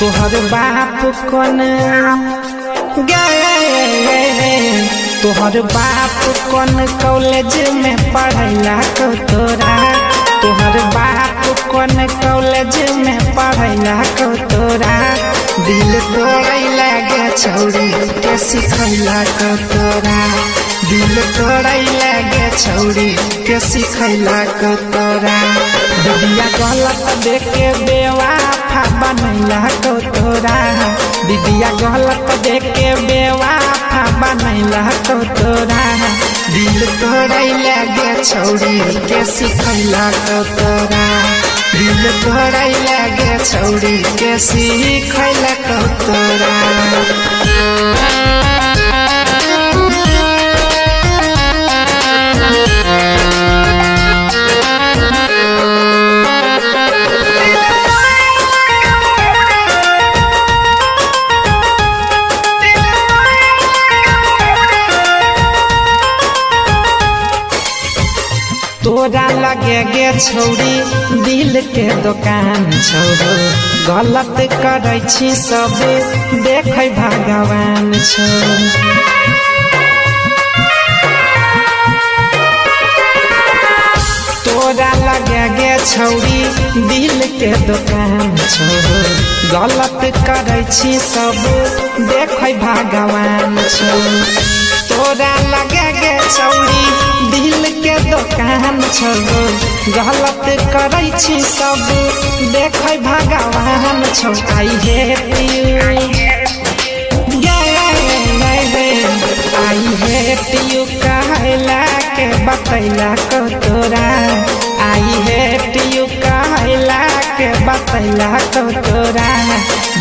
तोहर बाप कौन तोहर बाप कौन कॉलेज में पढ़ैला को तोरा तोहर बाप कौन कॉलेज में पढ़ैला को तोरा दिल तोड़ै लागे छौरी के सिखैला को तोरा दिल तोड़ै लागे छौरी के सिखैला को तोरा दीदिया गलत देख के बेवफा बनैला को तोरा दीदिया गलत देख के बेवफा बनैला को तोरा दिल तोड़ै लागे छौरी के सिखैला को तोरा दिल तोड़ै लागे छौरी के सिखैला को तोरा। तोरा लगे गे छौरी दिल के दुकान छौ गलत करै छी सब देखै भगवान छौ तोरा लगे गे छौरी दिल के दुकान छौ गलत करै छी सब देखै भगवान छौ तोरा लगे गे छौरी दिल के दुकान छौ गलत करै छी सब देखै भगवान छौ आई हेट यू कहला के बतैला को तोरा आई हेट यू कहला के बतैला को तोरा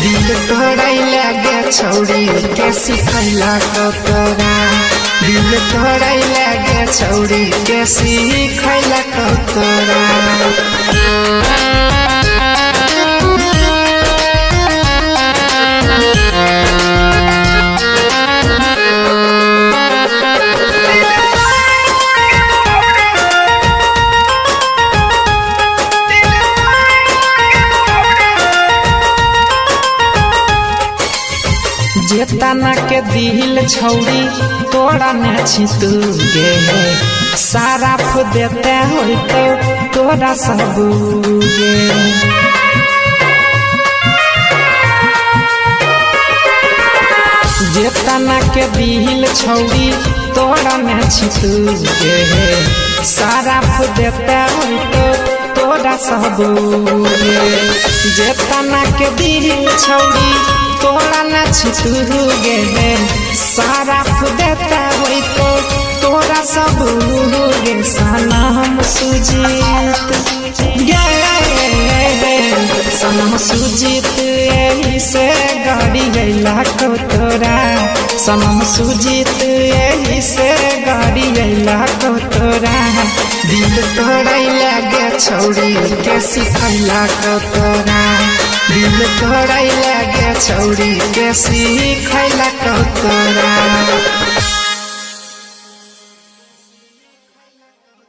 दिल तोड़ै लागे छौरी के सिखैला को तोरा दिल तोड़ै लागे छौरी के सिखैला को तोरा। जेतना के दिल छौरी तोड़ा न छितू गे सारा फु देते हो तो तोरा सब गे जेतना के दिल छौरी तोड़ा न छितू गे सारा फु देते हो तो तोरा सब गे जेतना के दिल छौरी तोरा न छितू गे सारा देता होई तो तोरा सब गे सनम सुजीत सनम सुजीत यही से गाड़ी गैला को तोरा सनम सुजीत यही से गाड़ी गैला को तोरा दिल तोड़ै लागे छौरी के सिखैला को तोरा दिल तोड़ै लागे छौरी के सिखैला को तोरा।